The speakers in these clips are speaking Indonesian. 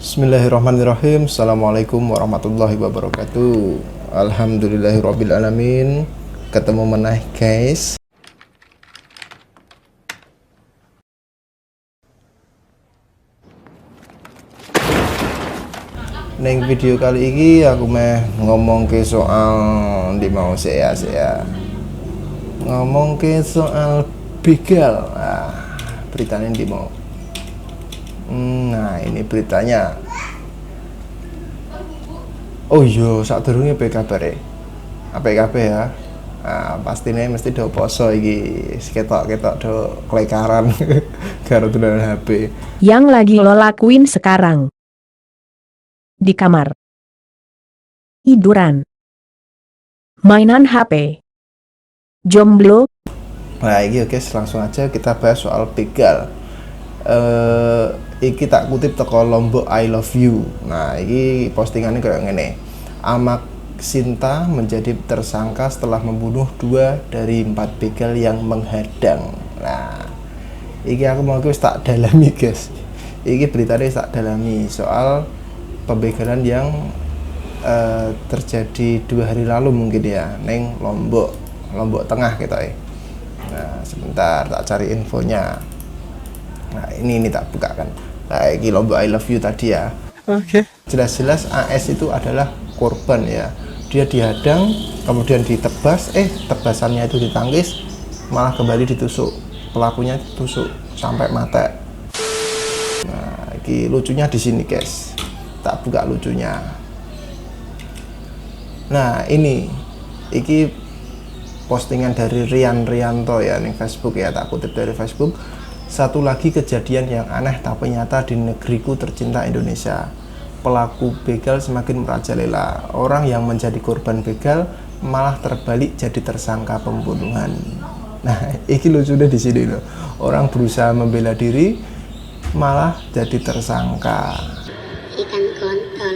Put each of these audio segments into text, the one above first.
Bismillahirrahmanirrahim. Assalamualaikum warahmatullahi wabarakatuh. Alhamdulillahirabbil alamin. Ketemu meneh guys. Neng video kali ini aku ngomong ke soal di mau saya ngomong ke soal begal. Beritanya di mau. Nah, ini beritanya. Oh iya, sadurunge piye kabare? Apik kabeh ya. Nah, pastinya mesti do poso iki. Ketok-ketok do klekaran karo dolanan HP. Yang lagi lo lakuin sekarang? Di kamar, tiduran, mainan HP, jomblo. Nah, iki guys, langsung aja kita bahas soal begal. Iki tak kutip teko Lombok I Love You. Nah, iki postingannya kayak ngene. Amak Sinta menjadi tersangka setelah membunuh 2 dari 4 begal yang menghadang. Nah, iki aku mau tak dalami guys. Iki beritanya tak dalami soal pembegalan yang terjadi 2 hari lalu mungkin ya, neng Lombok Tengah gitu ya. Nah, sebentar tak cari infonya. Nah, ini tak bukakan. Nah, ini Lombok I Love You tadi ya. Oke. Jelas-jelas AS itu adalah korban ya. Dia dihadang, kemudian ditebas, tebasannya itu ditangkis, malah kembali ditusuk. Pelakunya ditusuk sampai mati. Nah, ini lucunya di sini guys. Tak buka lucunya. Nah, ini postingan dari Rian Rianto ya nih Facebook ya, tak kutip dari Facebook. Satu lagi kejadian yang aneh tapi nyata di negeriku tercinta Indonesia. Pelaku begal semakin merajalela. Orang yang menjadi korban begal malah terbalik jadi tersangka pembunuhan. Nah, ini lucunya di sini loh. Orang berusaha membela diri malah jadi tersangka. Ikan kontol.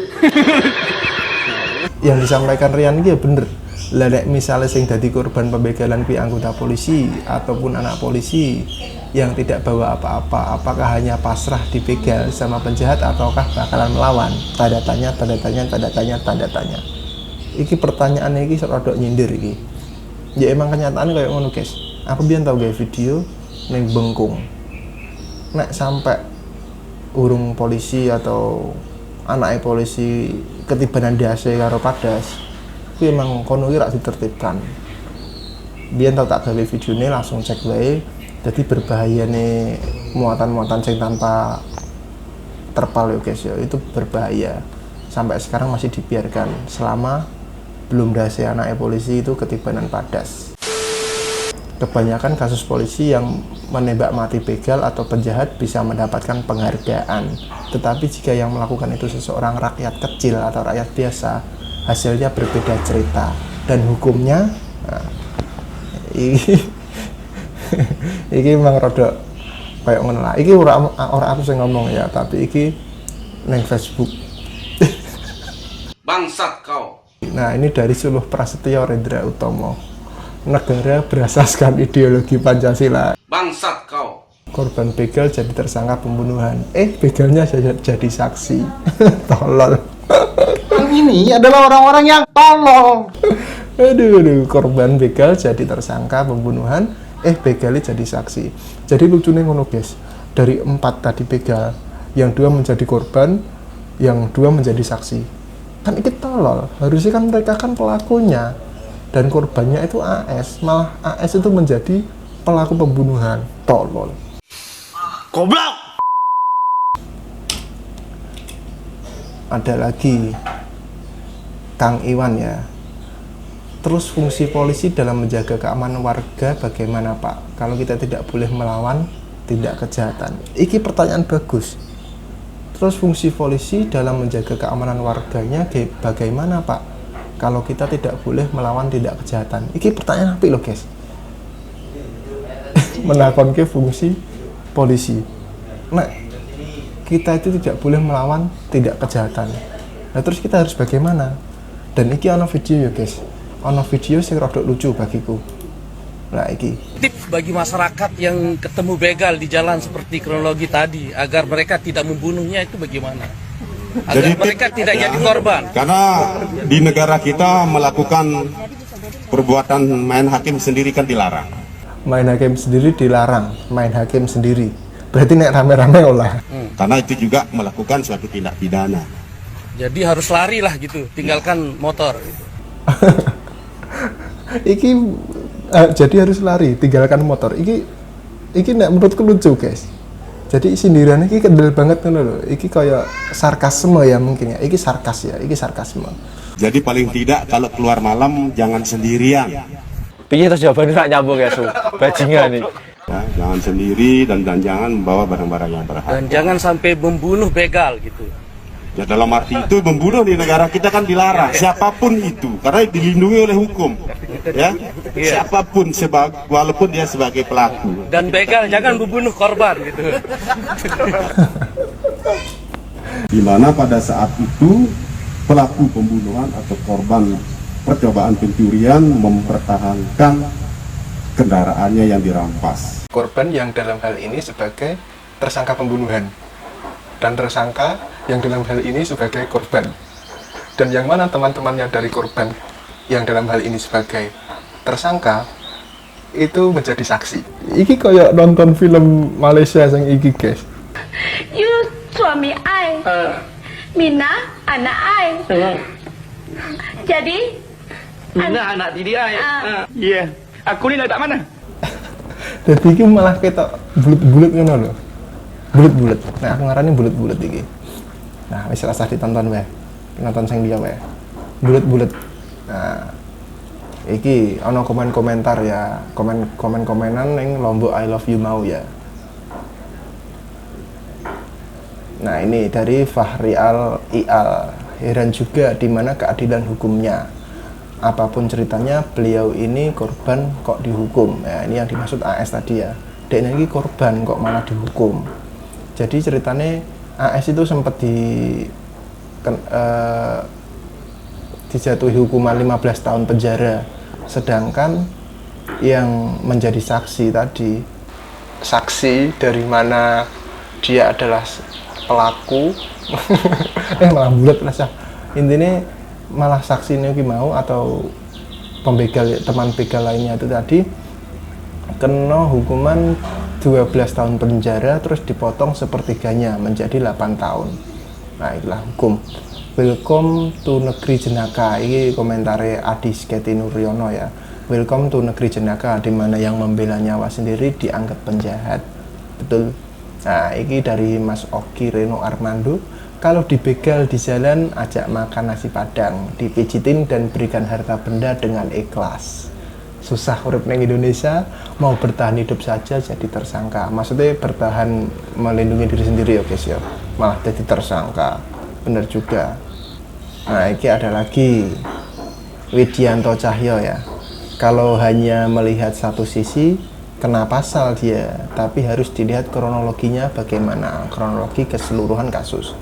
Yang disampaikan Rian ini ya bener. Lah nek misalnya sing dadi korban pembegalan kuwi anggota polisi ataupun anak polisi yang tidak bawa apa-apa, apakah hanya pasrah dibegal sama penjahat ataukah bakalan melawan? Tanda tanya. Iki pertanyaan iki rada nyindir iki. Ya emang kenyataan kayak ngono guys. Aku biyen tau gawe video ning Bengkung. Nek sampai urung polisi atau anaknya polisi ketibanan dase karo padas, kuwi emang kono iki rak ditertibkan. Biyen tau tak gawe videone langsung cek wae. Jadi berbahaya nih muatan-muatan sing tanpa terpal ya guys ya, itu berbahaya. Sampai sekarang masih dibiarkan selama belum dasi anaknya polisi itu ketibanan padas. Kebanyakan kasus polisi yang menembak mati begal atau penjahat bisa mendapatkan penghargaan. Tetapi jika yang melakukan itu seseorang rakyat kecil atau rakyat biasa, hasilnya berbeda cerita. Dan hukumnya, iki memang rada kayak ngono lah. Iki ora aku sing ngomong ya, tapi iki neng Facebook. Bangsat kau. Nah, ini dari Suluh Prasetyo Rendra Utomo. Negara berasaskan ideologi Pancasila. Bangsat kau. Korban begal jadi tersangka pembunuhan. Begalnya jadi saksi. Tolol. Orang ini adalah orang-orang yang tolol. Aduh, korban begal jadi tersangka pembunuhan. Begalnya jadi saksi. Jadi lucunya ngono guys. Dari 4 tadi begal, yang 2 menjadi korban, yang 2 menjadi saksi. Kan itu tolol. Harusnya kan mereka kan pelakunya dan korbannya itu AS. Malah AS itu menjadi pelaku pembunuhan. Tolol. Goblok. Ada lagi Kang Iwan ya. Terus fungsi polisi dalam menjaga keamanan warga bagaimana Pak? Kalau kita tidak boleh melawan tindak kejahatan. Iki pertanyaan bagus. Terus fungsi polisi dalam menjaga keamanan warganya bagaimana Pak? Kalau kita tidak boleh melawan tindak kejahatan. Iki pertanyaan apa loh guys? Menakonke fungsi polisi. Nah, kita itu tidak boleh melawan tindak kejahatan. Nah, terus kita harus bagaimana? Dan iki ana video ya guys. Ono video sing rada lucu bagiku. Nah, iki Tips bagi masyarakat yang ketemu begal di jalan seperti kronologi tadi agar mereka tidak membunuhnya itu bagaimana? agar mereka tidak jadi korban. Karena di negara kita melakukan perbuatan main hakim sendiri kan dilarang. Main hakim sendiri dilarang, main hakim sendiri. Berarti nek rame-rame olah. Karena itu juga melakukan suatu tindak pidana. Jadi harus lari lah gitu, tinggalkan motor. Iki jadi harus lari, tinggalkan motor. Iki nek menurutku lucu, guys. Jadi sindiran iki kendel banget ngono lho. Iki kayak sarkasme ya mungkin ya. Iki sarkas ya, iki sarkasme. Jadi paling tidak kalau keluar malam jangan sendirian. Piye terus jawabannya tak nyambung ya, Su. Bajingan nih. Ya, jangan sendiri dan jangan membawa barang-barang yang berharga. Dan jangan sampai membunuh begal gitu. Ya dalam arti itu membunuh di negara kita kan dilarang, siapapun itu, karena dilindungi oleh hukum. Ya, siapapun walaupun dia sebagai pelaku. Dan begal jangan membunuh korban gitu. Di mana pada saat itu pelaku pembunuhan atau korban percobaan pencurian mempertahankan kendaraannya yang dirampas. Korban yang dalam hal ini sebagai tersangka pembunuhan dan tersangka yang dalam hal ini sebagai korban, dan yang mana teman-temannya dari korban yang dalam hal ini sebagai tersangka itu menjadi saksi. Iki kayak nonton film Malaysia yang iki, guys. You suami ai, Mina anak ai. Jadi Mina anak tiri ai. Iya. Aku ni nak tak mana? Jadi iki malah ketok bulet-bulet ngono lho. Bulet-bulet. Nah, aku ngarani bulet-bulet iki. Nah, wis rasah ditonton wae. Nonton sing dia wae. Bulet-bulet. Nah, iki ana komen-komentar ya, komen-komenan ning Lombok I love you mau ya. Nah, ini dari Fahri Al-Ial. Heran juga di mana keadilan hukumnya. Apapun ceritanya, beliau ini korban kok dihukum. Nah, ini yang dimaksud AS tadi ya. Dek ini korban kok malah dihukum. Jadi ceritanya AS itu sempat dijatuhi hukuman 15 tahun penjara. Sedangkan yang menjadi saksi tadi, saksi dari mana dia adalah pelaku, malah bulat lah sah. Intinya malah saksi ini mau atau pembegal, teman begal lainnya itu tadi kena hukuman 12 tahun penjara terus dipotong sepertiganya menjadi 8 tahun. Nah, itulah hukum. Welcome to negeri jenaka. Ini komentare Adi Sketi Nuryono ya. Welcome to negeri jenaka, di mana yang membela nyawa sendiri dianggap penjahat. Betul. Nah, ini dari Mas Oki Reno Armando. Kalau dibegal di jalan, ajak makan nasi padang, dipijitin dan berikan harta benda dengan ikhlas. Susah urip neng Indonesia, mau bertahan hidup saja jadi tersangka. Maksudnya bertahan melindungi diri sendiri ya guys ya, malah jadi tersangka. Bener juga. Nah, ini ada lagi Widianto Cahyo ya. Kalau hanya melihat satu sisi, kena pasal dia, tapi harus dilihat kronologinya bagaimana, kronologi keseluruhan kasus.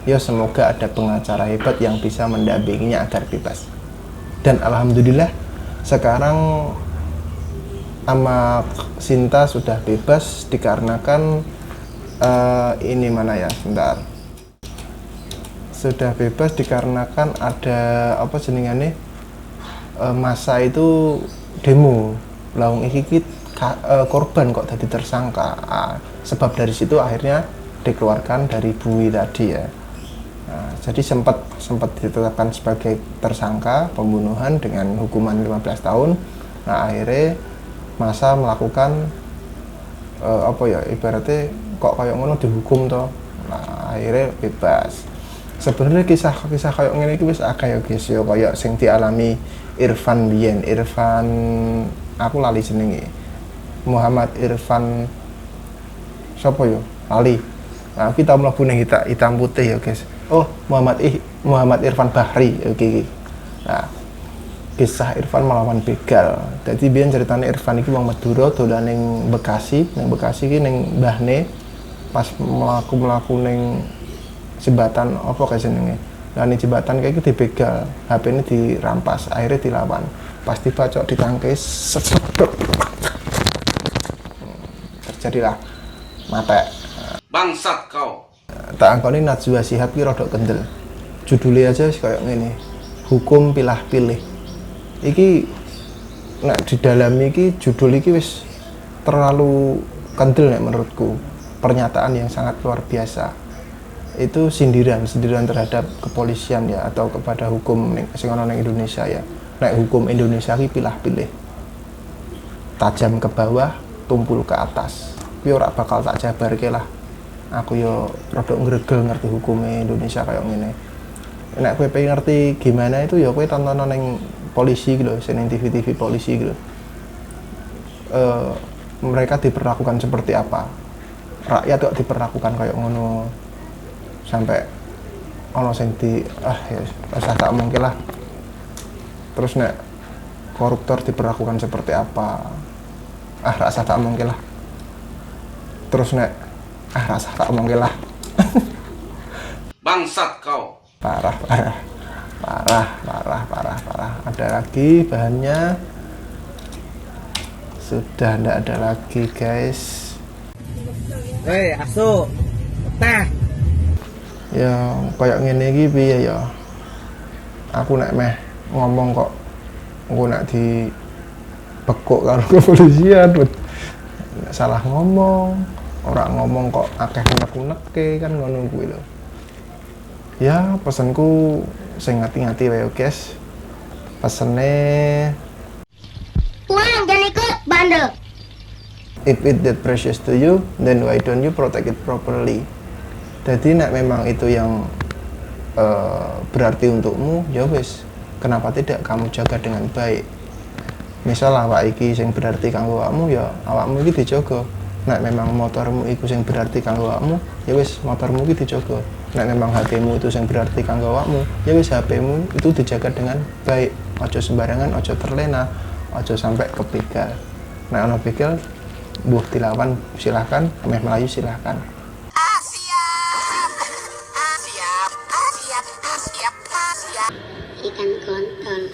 Ya, semoga ada pengacara hebat yang bisa mendampinginya agar bebas. Dan alhamdulillah sekarang sama Sinta sudah bebas dikarenakan ini mana ya, sebentar. Sudah bebas dikarenakan ada apa jenengannya, masa itu demo laung iki korban kok jadi tersangka. Sebab dari situ akhirnya dikeluarkan dari bui tadi ya. Nah, jadi sempat ditetapkan sebagai tersangka pembunuhan dengan hukuman 15 tahun. Nah, akhirnya masa melakukan apa ya, ibaratnya kok kayak ngono dihukum toh. Nah, akhirnya bebas. Sebenarnya kisah kayak ngene iki wis akeh ya guys ya, kayak sing dialami Irfan biyen. Irfan, aku lali jenenge. Muhammad Irfan sapa yo? Lali. Nah, kita mlebu ning hitam putih ya guys. Oh, Muhammad Irfan Bahri. Oke. Nah, kisah Irfan melawan begal. Jadi biyen ceritane Irfan iki wong Madura dolan ning Bekasi. Ning Bekasi iki ning mbahne pas mlaku ning jembatan apa kayak jenenge. Lah ning jembatan kayak iki dibegal, HP-ne dirampas, akhirnya dilawan. Pas dibacok ditangkis, terjadilah mate. Bangsat kau. tak angkoni Najwa Shihab ki rada kendel. Judulnya aja kayak ngene. Hukum pilah-pilih. Iki nek didalami iki judul iki wis terlalu kendel nek menurutku. Pernyataan yang sangat luar biasa. Itu sindiran terhadap kepolisian ya, atau kepada hukum sing ana ning Indonesia ya. Nek hukum Indonesia iki pilah-pilih. Tajam ke bawah, tumpul ke atas. Kuwi ora bakal tak jabarke lah. Aku yo rada ngregel ngerti hukumnya Indonesia kayak ngene. Nek kowe pengen ngerti gimana itu ya kowe tonton ning polisi gitu, ning TV-TV polisi gitu. Mereka diperlakukan seperti apa? Rakyat kok diperlakukan kayak ngono. Sampai ono sing ya usah tak mungkin lah. Terus nek koruptor diperlakukan seperti apa? Rasa tak mungkin lah. Terus nek rasa tak mungkin lah. Bangsat kau. Parah. Ada lagi bahannya. Sudah ndak ada lagi, guys. Hei, asu. Tah. Ya kayak ngene iki piye ya. Aku nek meh ngomong kok engko nek di bekuk karo kepolisian, salah ngomong, orang ngomong kok akeh unek-unekke kan ngono kuwi lho. Ya, pesanku sing ngati-ngati wae guys. Pesene Pulang dan ikut bandel. if it that precious to you, then why don't you protect it properly? Jadi nek memang itu yang berarti untukmu, ya wis, kenapa tidak kamu jaga dengan baik? Misal awak iki sing berarti kanggo awakmu, ya awakmu iki dijaga. Nek memang motormu iku sing berarti kanggo awakmu, ya wis motormu iki dijaga. Nek memang HP-mu itu sing berarti kanggo awakmu, ya wis HP-mu itu dijaga dengan baik. Ojo sembarangan, ojo terlena, ojo sampai kebegal. Nek ana begal, mbuh dilawan silahkan, meh melayu silahkan. Ikan kontol.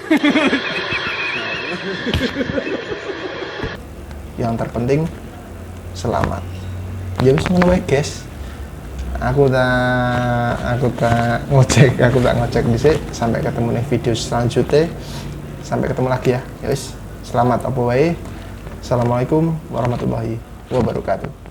Yang terpenting selamat. Ya wis ngono wae, guys. Aku tak ngecek dhisik sampai ketemu nih video selanjutnya. Sampai ketemu lagi ya. Ya wis, selamat apa wae. Assalamualaikum warahmatullahi wabarakatuh.